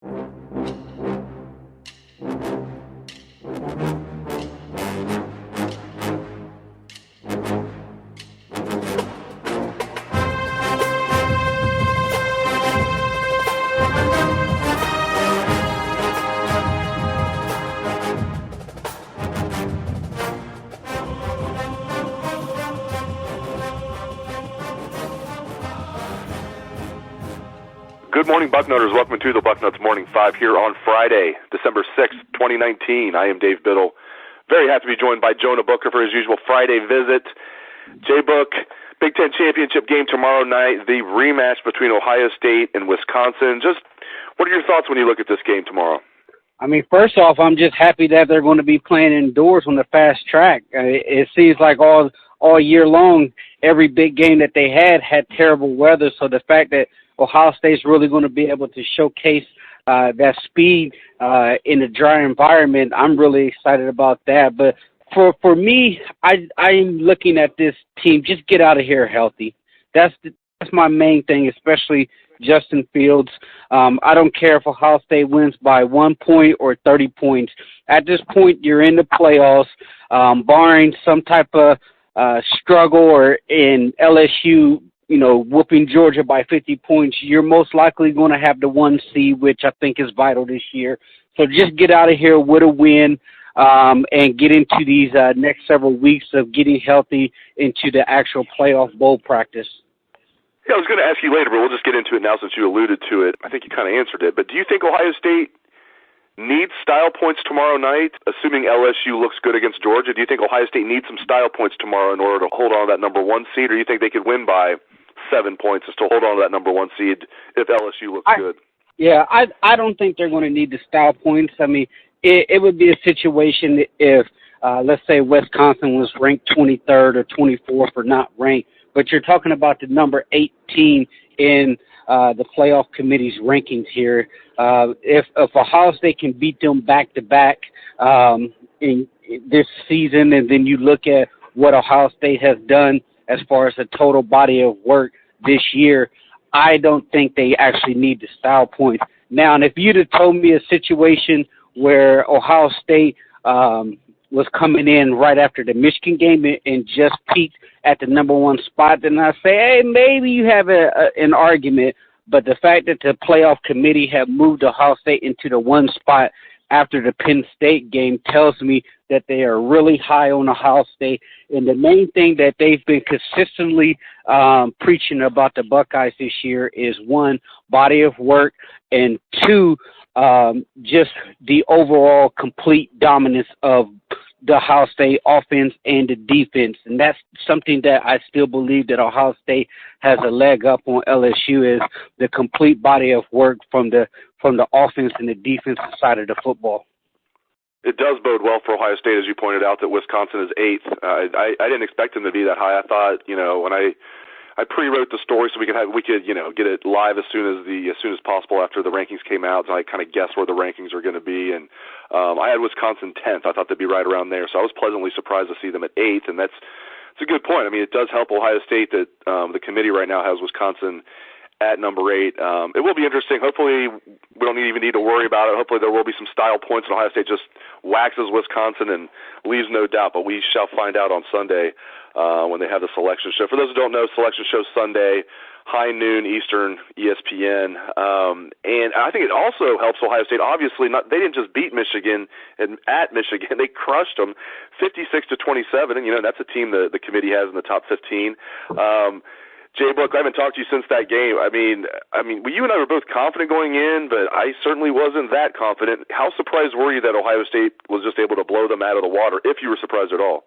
Good morning, Bucknutters. Welcome to the Bucknuts Morning 5 here on Friday, December 6th, 2019. I am Dave Biddle. Very happy to be joined by Jonah Booker for his usual Friday visit. J-Book, Big Ten Championship game tomorrow night, the rematch between Ohio State and Wisconsin. Just what are your thoughts when you look at this game tomorrow? I mean, first off, I'm just happy that they're going to be playing indoors on the fast track. It seems like all year long, every big game that they had terrible weather. So the fact that Ohio State's really going to be able to showcase that speed in a dry environment, I'm really excited about that. But for me, I'm looking at this team, just get out of here healthy. That's my main thing, especially Justin Fields. I don't care if Ohio State wins by 1 point or 30 points. At this point, you're in the playoffs, barring some type of struggle or in LSU, whooping Georgia by 50 points, you're most likely going to have the 1 seed, which I think is vital this year. So just get out of here with a win and get into these next several weeks of getting healthy into the actual playoff bowl practice. Yeah, I was going to ask you later, but we'll just get into it now since you alluded to it. I think you kind of answered it. But do you think Ohio State needs style points tomorrow night, assuming LSU looks good against Georgia? Do you think Ohio State needs some style points tomorrow in order to hold on to that number 1 seed, or do you think they could win by 7 points and still hold on to that number 1 seed if LSU looks good? Yeah, I don't think they're going to need the style points. I mean, it would be a situation if, let's say, Wisconsin was ranked 23rd or 24th or not ranked, but you're talking about the number 18 in the playoff committee's rankings here. If Ohio State can beat them back-to-back in this season, and then you look at what Ohio State has done as far as the total body of work this year, I don't think they actually need the style points. Now, and if you'd have told me a situation where Ohio State was coming in right after the Michigan game and just peaked at the number 1 spot, then I say, hey, maybe you have an argument. But the fact that the playoff committee have moved Ohio State into the 1 spot after the Penn State game tells me that they are really high on Ohio State. And the main thing that they've been consistently preaching about the Buckeyes this year is 1, body of work, and 2, just the overall complete dominance of the Ohio State offense and the defense. And that's something that I still believe that Ohio State has a leg up on LSU, is the complete body of work from the offense and the defensive side of the football. It does bode well for Ohio State, as you pointed out, that Wisconsin is 8th. I didn't expect them to be that high. I thought, when I pre-wrote the story so we could get it live as soon as possible after the rankings came out. So I kind of guessed where the rankings are going to be, and I had Wisconsin 10th. I thought they'd be right around there, so I was pleasantly surprised to see them at 8th, and it's a good point. I mean, it does help Ohio State that the committee right now has Wisconsin at number 8. It will be interesting. Hopefully, we don't even need to worry about it. Hopefully, there will be some style points, and Ohio State just waxes Wisconsin and leaves no doubt. But we shall find out on Sunday when they have the selection show. For those who don't know, selection show Sunday, high noon Eastern, ESPN. And I think it also helps Ohio State. Obviously, they didn't just beat Michigan at Michigan; they crushed them, 56-27. And that's a team the committee has in the top 15. J-Book, I haven't talked to you since that game. I mean, you and I were both confident going in, but I certainly wasn't that confident. How surprised were you that Ohio State was just able to blow them out of the water, if you were surprised at all?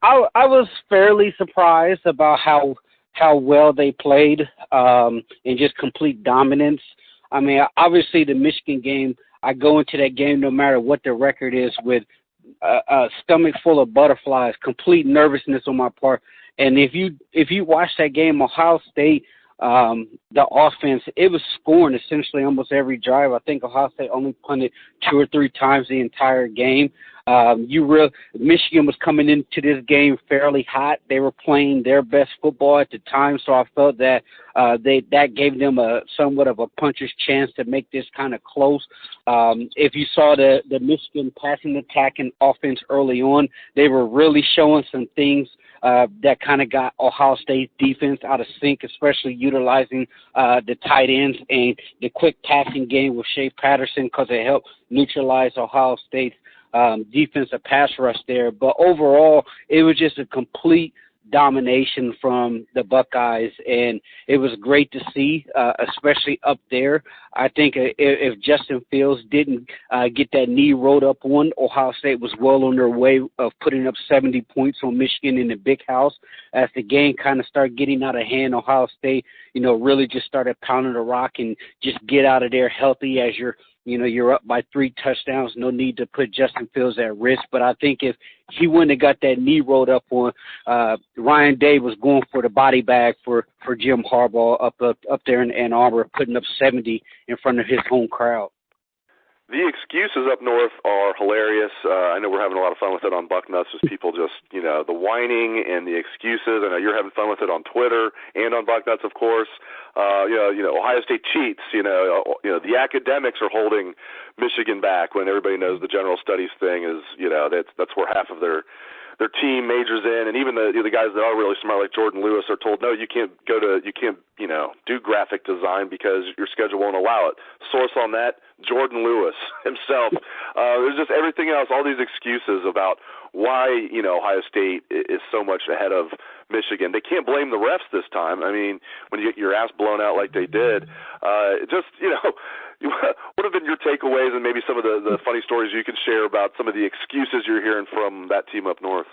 I was fairly surprised about how well they played in just complete dominance. I mean, obviously the Michigan game, I go into that game no matter what the record is with a stomach full of butterflies, complete nervousness on my part. And if you watch that game, Ohio State, the offense, it was scoring essentially almost every drive. I think Ohio State only punted 2 or 3 times the entire game. Michigan was coming into this game fairly hot. They were playing their best football at the time, so I felt that that gave them somewhat of a puncher's chance to make this kind of close. If you saw the Michigan passing attack and offense early on, they were really showing some things that kind of got Ohio State's defense out of sync, especially utilizing the tight ends and the quick passing game with Shea Patterson, because it helped neutralize Ohio State's defensive pass rush there. But overall, it was just a complete domination from the Buckeyes, and it was great to see, especially up there. I think if Justin Fields didn't get that knee rolled up on, Ohio State was well on their way of putting up 70 points on Michigan in the Big House. As the game kind of started getting out of hand, Ohio State, really just started pounding the rock and just get out of there healthy as you're up by 3 touchdowns. No need to put Justin Fields at risk. But I think if he wouldn't have got that knee rolled up on, Ryan Day was going for the body bag for Jim Harbaugh up there in Ann Arbor, putting up 70 in front of his home crowd. The excuses up north are hilarious. I know we're having a lot of fun with it on Bucknuts, just people just, the whining and the excuses. I know you're having fun with it on Twitter and on Bucknuts, of course. Ohio State cheats. The academics are holding Michigan back when everybody knows the general studies thing is, that's where half of their team majors in, and even the guys that are really smart, like Jordan Lewis, are told, no, you can't do graphic design because your schedule won't allow it. Source on that, Jordan Lewis himself. There's just everything else, all these excuses about why, Ohio State is so much ahead of Michigan. They can't blame the refs this time. I mean, when you get your ass blown out like they did, what have been your takeaways and maybe some of the funny stories you can share about some of the excuses you're hearing from that team up north?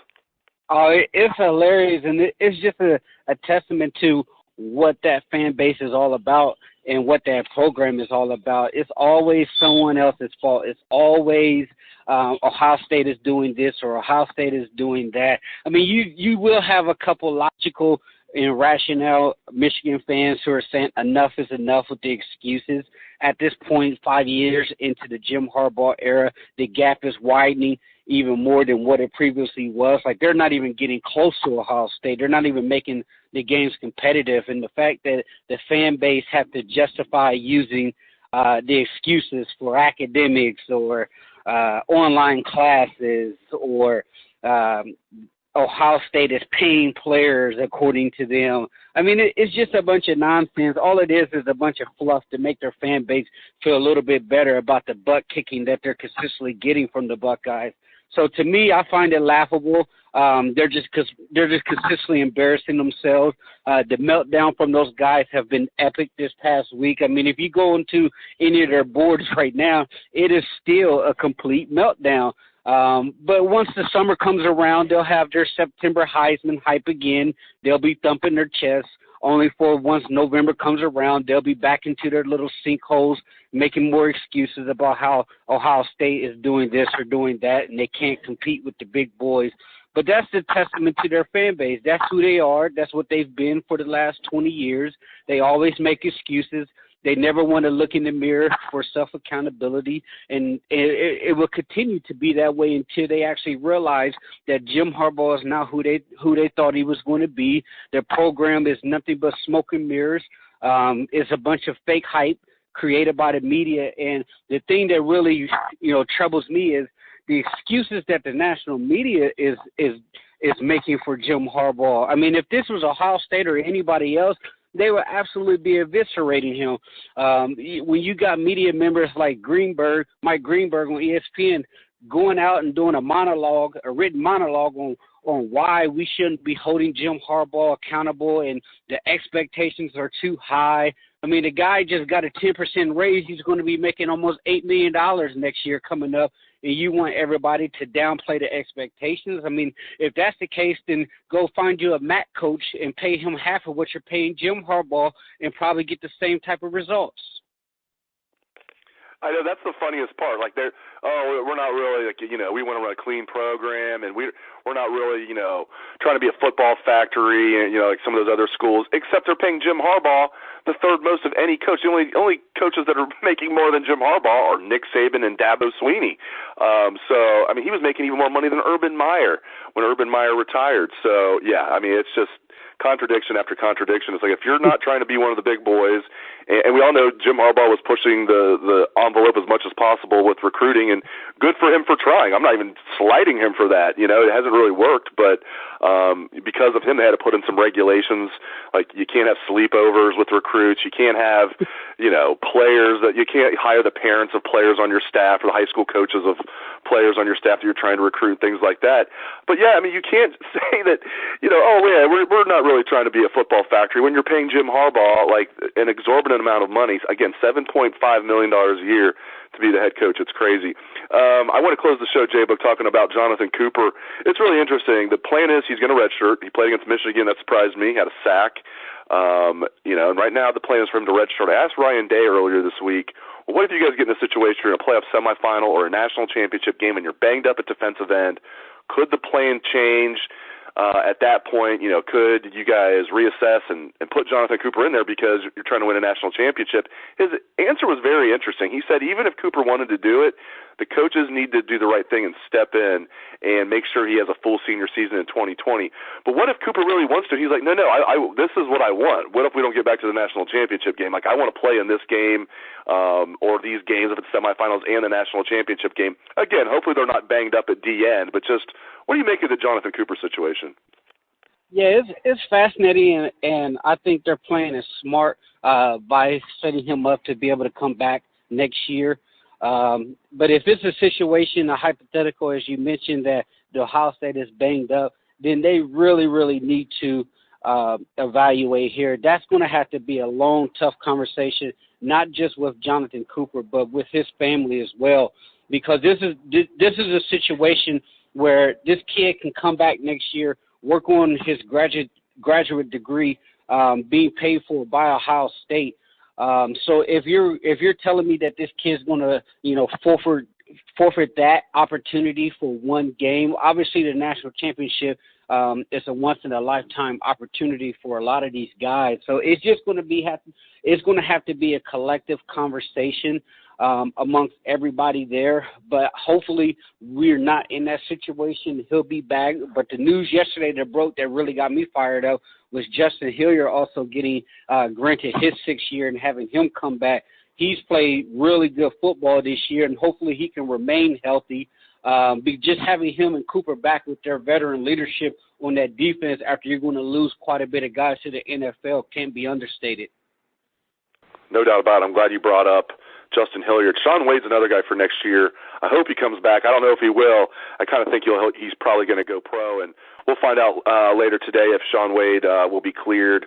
Oh, it's hilarious, and it's just a testament to what that fan base is all about and what that program is all about. It's always someone else's fault. It's always Ohio State is doing this or Ohio State is doing that. I mean, you will have a couple logical and rational Michigan fans who are saying enough is enough with the excuses. At this point, 5 years into the Jim Harbaugh era, the gap is widening even more than what it previously was. Like, they're not even getting close to Ohio State. They're not even making the games competitive. And the fact that the fan base have to justify using the excuses for academics or online classes or Ohio State is paying players according to them. I mean, it's just a bunch of nonsense. All it is a bunch of fluff to make their fan base feel a little bit better about the butt kicking that they're consistently getting from the Buckeyes. So to me, I find it laughable. They're just consistently embarrassing themselves. The meltdown from those guys have been epic this past week. I mean, if you go into any of their boards right now, it is still a complete meltdown. But once the summer comes around, they'll have their September Heisman hype again. They'll be thumping their chests. Only for once November comes around, they'll be back into their little sinkholes, making more excuses about how Ohio State is doing this or doing that, and they can't compete with the big boys. But that's the testament to their fan base. That's who they are. That's what they've been for the last 20 years. They always make excuses. They never want to look in the mirror for self-accountability, and it will continue to be that way until they actually realize that Jim Harbaugh is not who they thought he was going to be. Their program is nothing but smoke and mirrors. It's a bunch of fake hype created by the media, and the thing that really troubles me is the excuses that the national media is making for Jim Harbaugh. I mean, if this was Ohio State or anybody else, they would absolutely be eviscerating him. When you got media members like Mike Greenberg on ESPN, going out and doing a written monologue on why we shouldn't be holding Jim Harbaugh accountable and the expectations are too high. I mean, the guy just got a 10% raise. He's going to be making almost $8 million next year coming up, and you want everybody to downplay the expectations? I mean, if that's the case, then go find you a MAC coach and pay him half of what you're paying Jim Harbaugh and probably get the same type of results. I know that's the funniest part. Like we're not really like, we want to run a clean program, and we're not really, trying to be a football factory, and like some of those other schools. Except they're paying Jim Harbaugh the third most of any coach. The only coaches that are making more than Jim Harbaugh are Nick Saban and Dabo Swinney. So I mean, he was making even more money than Urban Meyer when Urban Meyer retired. So yeah, I mean, it's just contradiction after contradiction. It's like if you're not trying to be one of the big boys, and we all know Jim Harbaugh was pushing the envelope as much as possible with recruiting, and good for him for trying. I'm not even slighting him for that. It hasn't really worked, but because of him, they had to put in some regulations, like you can't have sleepovers with recruits, you can't have, players that you can't hire the parents of players on your staff or the high school coaches of players on your staff that you're trying to recruit, things like that. But yeah, I mean, you can't say that, we're not really trying to be a football factory when you're paying Jim Harbaugh like an exorbitant amount of money. Again, $7.5 million a year to be the head coach. It's crazy. I want to close the show, J-Book, talking about Jonathan Cooper. It's really interesting. The plan is he's going to redshirt. He played against Michigan. That surprised me. Had a sack. And right now the plan is for him to redshirt. I asked Ryan Day earlier this week, well, what if you guys get in a situation you're in a playoff semifinal or a national championship game and you're banged up at defensive end? Could the plan change? At that point, could you guys reassess and put Jonathan Cooper in there because you're trying to win a national championship? His answer was very interesting. He said even if Cooper wanted to do it, the coaches need to do the right thing and step in and make sure he has a full senior season in 2020. But what if Cooper really wants to? He's like, no, this is what I want. What if we don't get back to the national championship game? Like, I want to play in this game or these games if it's semifinals and the national championship game. Again, hopefully they're not banged up at the end, but just what do you make of the Jonathan Cooper situation? Yeah, it's fascinating, and I think their plan is smart by setting him up to be able to come back next year. But if it's a situation, a hypothetical, as you mentioned, that the Ohio State is banged up, then they really, really need to evaluate here. That's going to have to be a long, tough conversation, not just with Jonathan Cooper, but with his family as well, because this is a situation where this kid can come back next year, work on his graduate degree, being paid for by Ohio State. So if you're telling me that this kid's going to, forfeit that opportunity for one game, obviously the national championship is a once in a lifetime opportunity for a lot of these guys. So it's just going to have to be a collective conversation amongst everybody there. But hopefully we're not in that situation. He'll be back. But the news yesterday that broke that really got me fired up was Justin Hilliard also getting granted his 6th year and having him come back. He's played really good football this year, and hopefully he can remain healthy. Just having him and Cooper back with their veteran leadership on that defense after you're going to lose quite a bit of guys to the NFL can't be understated. No doubt about it. I'm glad you brought up Justin Hilliard. Shaun Wade's another guy for next year. I hope he comes back. I don't know if he will. I kind of think he's probably going to go pro, and we'll find out later today if Shaun Wade will be cleared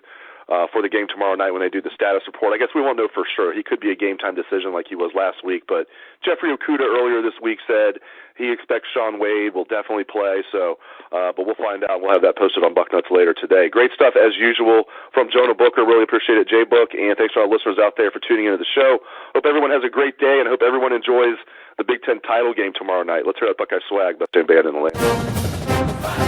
for the game tomorrow night when they do the status report. I guess we won't know for sure. He could be a game-time decision like he was last week, but Jeffrey Okudah earlier this week said he expects Shaun Wade will definitely play, so but we'll find out. We'll have that posted on Bucknuts later today. Great stuff as usual from Jonah Booker. Really appreciate it, J-Book, and thanks to our listeners out there for tuning into the show. Hope everyone has a great day, and hope everyone enjoys the Big Ten title game tomorrow night. Let's hear that Buckeye swag, Best Damn Band in the Lane.